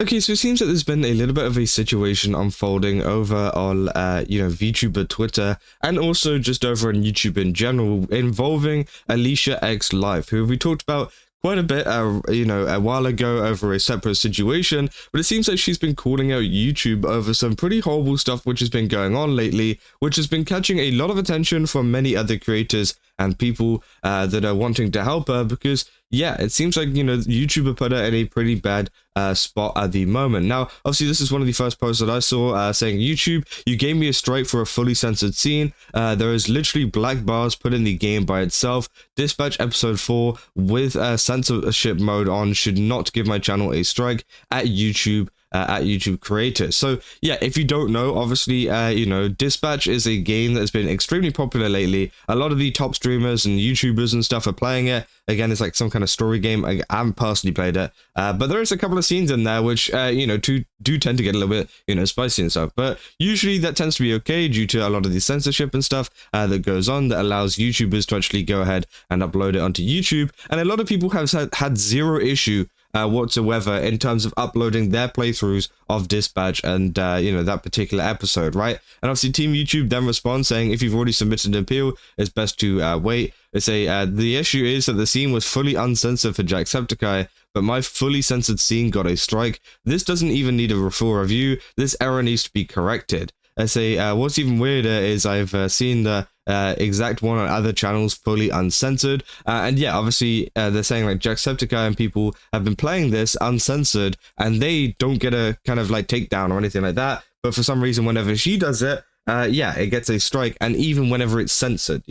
Okay, so it seems that there's been a little bit of a situation unfolding over on, VTuber Twitter, and also just over on YouTube in general, involving AliciaXLife, who we talked about quite a bit, a while ago over a separate situation, but it seems like she's been calling out YouTube over some pretty horrible stuff which has been going on lately, which has been catching a lot of attention from many other creators and people that are wanting to help her, because yeah, it seems like, YouTube have put her in a pretty bad spot at the moment. Now, obviously, this is one of the first posts that I saw saying, YouTube, you gave me a strike for a fully censored scene. There is literally black bars put in the game by itself. Dispatch episode 4 with censorship mode on should not give my channel a strike at YouTube. At YouTube creators. So yeah, if you don't know, obviously, Dispatch is a game that's been extremely popular lately. A lot of the top streamers and YouTubers and stuff are playing it. Again, it's like some kind of story game. I haven't personally played it, but there is a couple of scenes in there which, do tend to get a little bit, spicy and stuff. But usually that tends to be okay due to a lot of the censorship and stuff that goes on that allows YouTubers to actually go ahead and upload it onto YouTube. And a lot of people have had zero issue whatsoever in terms of uploading their playthroughs of Dispatch and that particular episode, right? And obviously Team YouTube then responds saying, if you've already submitted an appeal, it's best to wait. They say the issue is that the scene was fully uncensored for Jacksepticeye, but my fully censored scene got a strike. This doesn't even need a full review. This error needs to be corrected. I say what's even weirder is I've seen the exact one on other channels fully uncensored, and yeah, obviously they're saying like Jacksepticeye and people have been playing this uncensored and they don't get a kind of like takedown or anything like that, but for some reason whenever she does it, it gets a strike. And even whenever it's censored,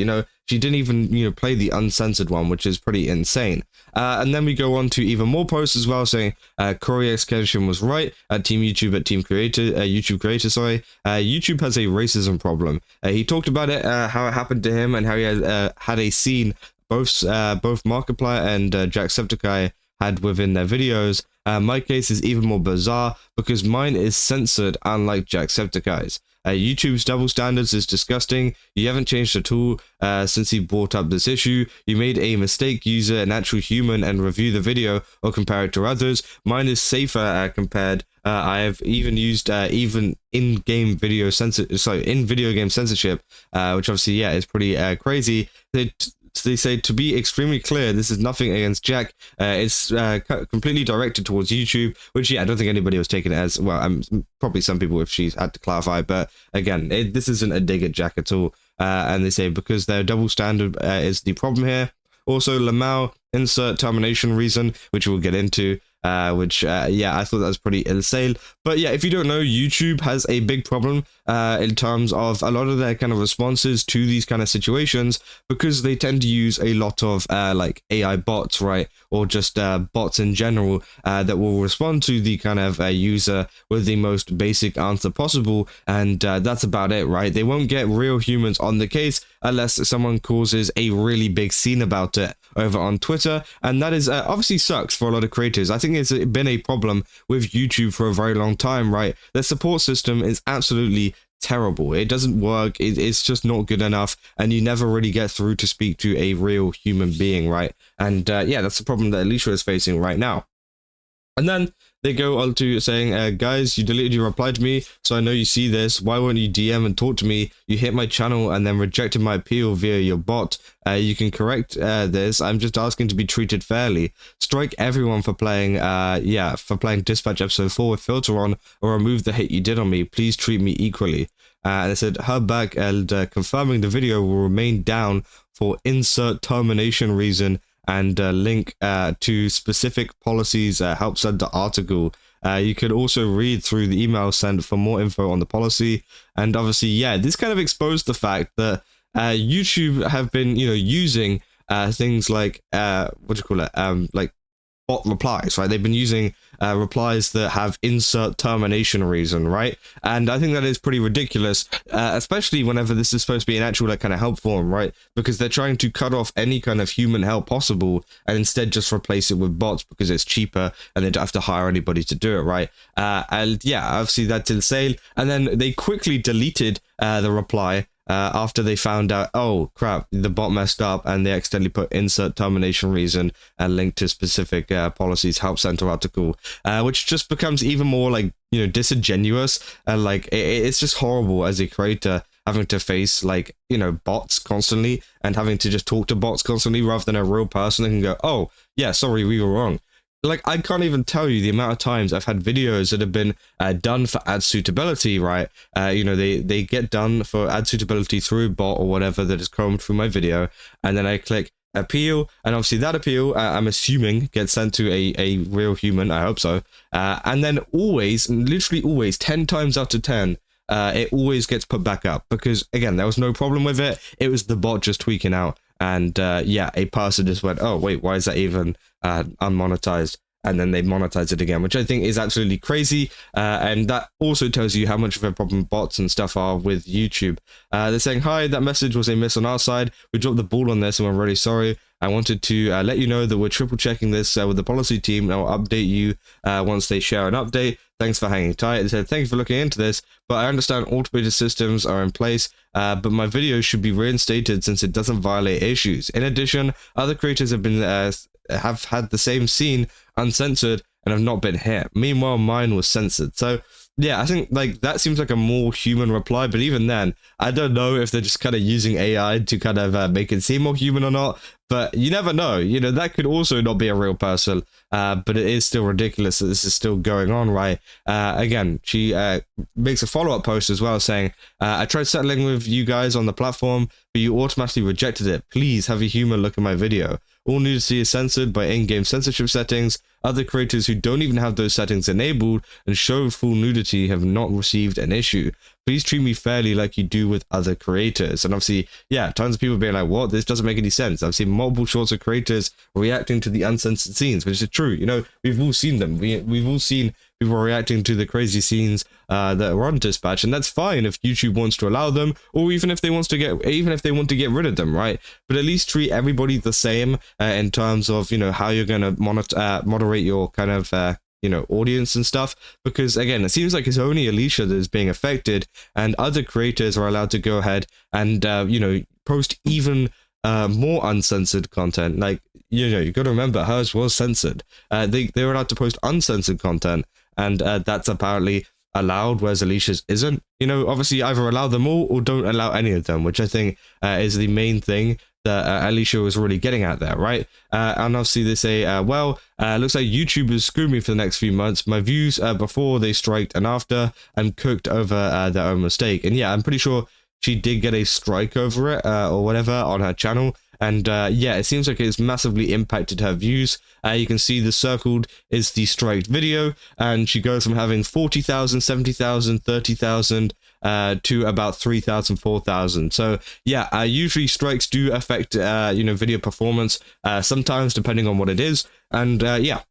she didn't even play the uncensored one, which is pretty insane. And then we go on to even more posts as well saying Corey X Kenshin was right at Team YouTube at Team Creator, YouTube Creator, sorry. YouTube has a racism problem. He talked about it, how it happened to him, and how he had a scene both Markiplier and Jacksepticeye had within their videos. My case is even more bizarre because mine is censored, unlike Jacksepticeye's. YouTube's double standards is disgusting. You haven't changed at all since he brought up this issue. You made a mistake, user an actual human and review the video or compare it to others. Mine is safer compared. I have even used even in-game video in video game censorship, which obviously is pretty crazy. They say, to be extremely clear, this is nothing against Jack. It's completely directed towards YouTube, which, I don't think anybody was taking it as, well, probably some people if she's had to clarify, but again, this isn't a dig at Jack at all. And they say, because their double standard is the problem here. Also, Lamau, insert termination reason, which we'll get into. I thought that was pretty insane. But yeah, if you don't know, YouTube has a big problem in terms of a lot of their kind of responses to these kind of situations, because they tend to use a lot of like AI bots, right? Or just bots in general that will respond to the kind of user with the most basic answer possible. And that's about it, right? They won't get real humans on the case unless someone causes a really big scene about it over on Twitter. And that is obviously sucks for a lot of creators. I think it's been a problem with YouTube for a very long time, right? Their support system is absolutely terrible. It doesn't work. It's just not good enough, and you never really get through to speak to a real human being, right? And that's the problem that Alicia is facing right now. And then they go on to saying, guys, you deleted your reply to me, so I know you see this. Why won't you DM and talk to me? You hit my channel and then rejected my appeal via your bot. You can correct this. I'm just asking to be treated fairly. Strike everyone for playing, Dispatch episode 4 with filter on, or remove the hate you did on me. Please treat me equally. They said, her back and confirming the video will remain down for insert termination reason, and link to specific policies help center article. You could also read through the email sent for more info on the policy. And obviously, this kind of exposed the fact that YouTube have been, using things like like bot replies, right? They've been using replies that have insert termination reason, right? And I think that is pretty ridiculous, especially whenever this is supposed to be an actual like kind of help form, right? Because they're trying to cut off any kind of human help possible and instead just replace it with bots because it's cheaper and they don't have to hire anybody to do it, right? Obviously that's insane. And then they quickly deleted the reply after they found out, oh crap, the bot messed up, and they accidentally put insert termination reason and link to specific policies help center article, which just becomes even more like, disingenuous, and like it's just horrible as a creator having to face like, bots constantly and having to just talk to bots constantly rather than a real person that can go, oh yeah, sorry, we were wrong. Like, I can't even tell you the amount of times I've had videos that have been done for ad suitability, right? They get done for ad suitability through a bot or whatever that has combed through my video, and then I click appeal, and obviously that appeal, I'm assuming, gets sent to a real human, I hope so, and then always, literally always, 10 times out of 10, it always gets put back up, because, again, there was no problem with it, it was the bot just tweaking out. And yeah, a person just went, oh wait, why is that even unmonetized? And then they monetize it again, which I think is absolutely crazy. And that also tells you how much of a problem bots and stuff are with YouTube. They're saying, hi, that message was a miss on our side. We dropped the ball on this and we're really sorry. I wanted to let you know that we're triple checking this with the policy team, and I'll update you once they share an update. Thanks for hanging tight. They said, thank you for looking into this, but I understand automated systems are in place, but my video should be reinstated since it doesn't violate issues. In addition, other creators have had the same scene uncensored and have not been hit. Meanwhile, mine was censored. So yeah, I think like that seems like a more human reply, but even then, I don't know if they're just kind of using AI to kind of make it seem more human or not, but you never know. That could also not be a real person, but it is still ridiculous that this is still going on, right? Again, she makes a follow-up post as well saying, I tried settling with you guys on the platform, but you automatically rejected it. Please have a human look at my video. All nudity is censored by in-game censorship settings. Other creators who don't even have those settings enabled and show full nudity have not received an issue. Please treat me fairly like you do with other creators. And obviously, yeah, tons of people being like, what? This doesn't make any sense. I've seen multiple shorts of creators reacting to the uncensored scenes, which is true. We've all seen them. We've all seen people reacting to the crazy scenes that are on Dispatch, and that's fine if YouTube wants to allow them, or even if they want to get rid of them, right? But at least treat everybody the same in terms of how you're going to moderate your kind of audience and stuff, because again, it seems like it's only Alicia that is being affected, and other creators are allowed to go ahead and post even more uncensored content. Like you got to remember, hers was censored. They were allowed to post uncensored content, and that's apparently allowed, whereas Alicia's isn't. Obviously either allow them all or don't allow any of them, which I think is the main thing that Alicia was really getting at there, right? And obviously they say, looks like YouTube has screwed me for the next few months. My views before they striked and after, I'm cooked over their own mistake. And yeah, I'm pretty sure she did get a strike over it or whatever on her channel. And yeah, it seems like it's massively impacted her views. You can see the circled is the striked video, and she goes from having 40,000, 70,000, 30,000 to about 3,000, 4,000. So yeah, usually strikes do affect video performance, sometimes depending on what it is. And yeah,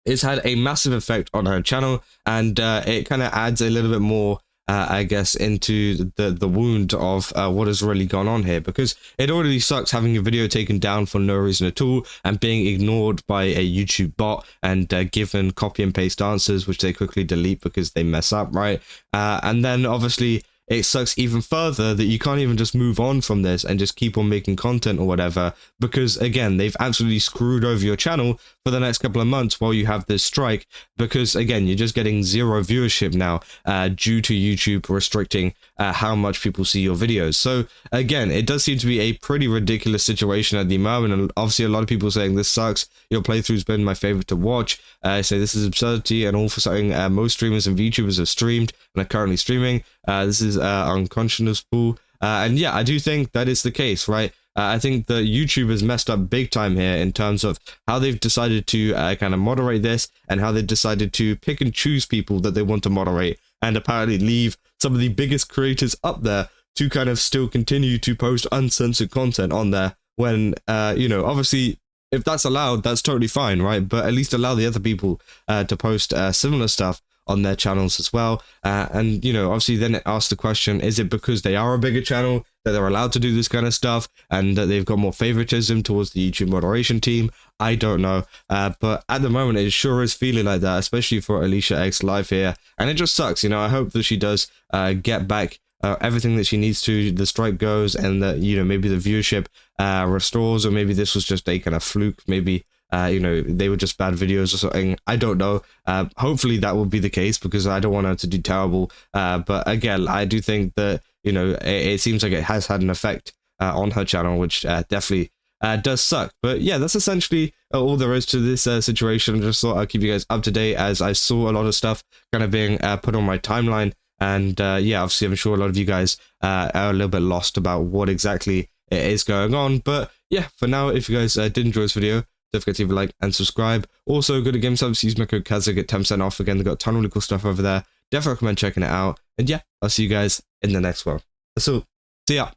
it's had a massive effect on her channel, and it kind of adds a little bit more I guess, into the wound of what has really gone on here, because it already sucks having a video taken down for no reason at all and being ignored by a YouTube bot and given copy and paste answers, which they quickly delete because they mess up, right? And then obviously it sucks even further that you can't even just move on from this and just keep on making content or whatever, because again, they've absolutely screwed over your channel for the next couple of months while you have this strike, because again, you're just getting zero viewership now due to YouTube restricting how much people see your videos. So again, it does seem to be a pretty ridiculous situation at the moment, and obviously a lot of people saying this sucks, your playthrough's been my favorite to watch, say this is absurdity and all for something most streamers and VTubers have streamed and are currently streaming. This is unconscionable, and yeah, I do think that is the case, right? I think that YouTube has messed up big time here in terms of how they've decided to kind of moderate this, and how they've decided to pick and choose people that they want to moderate, and apparently leave some of the biggest creators up there to kind of still continue to post uncensored content on there, when obviously if that's allowed, that's totally fine, right? But at least allow the other people to post similar stuff on their channels as well. And obviously then it asks the question, is it because they are a bigger channel that they're allowed to do this kind of stuff and that they've got more favoritism towards the YouTube moderation team? I don't know, but at the moment it sure is feeling like that, especially for AliciaXLife here, and it just sucks. I hope that she does get back everything that she needs to, the strike goes, and that, you know, maybe the viewership restores, or maybe this was just a kind of fluke, maybe you know, they were just bad videos or something. I don't know. Hopefully that will be the case, because I don't want her to do terrible. But again, I do think that, you know, it seems like it has had an effect on her channel, which definitely does suck. But yeah, that's essentially all there is to this situation. I just thought I'd keep you guys up to date, as I saw a lot of stuff kind of being put on my timeline. And yeah, obviously I'm sure a lot of you guys are a little bit lost about what exactly is going on. But yeah, for now, if you guys did enjoy this video, don't forget to leave a like and subscribe. Also, go to GameSubs, use my code Kazza, get 10% off. Again, they've got a ton of really cool stuff over there. Definitely recommend checking it out. And yeah, I'll see you guys in the next one. That's all. See ya.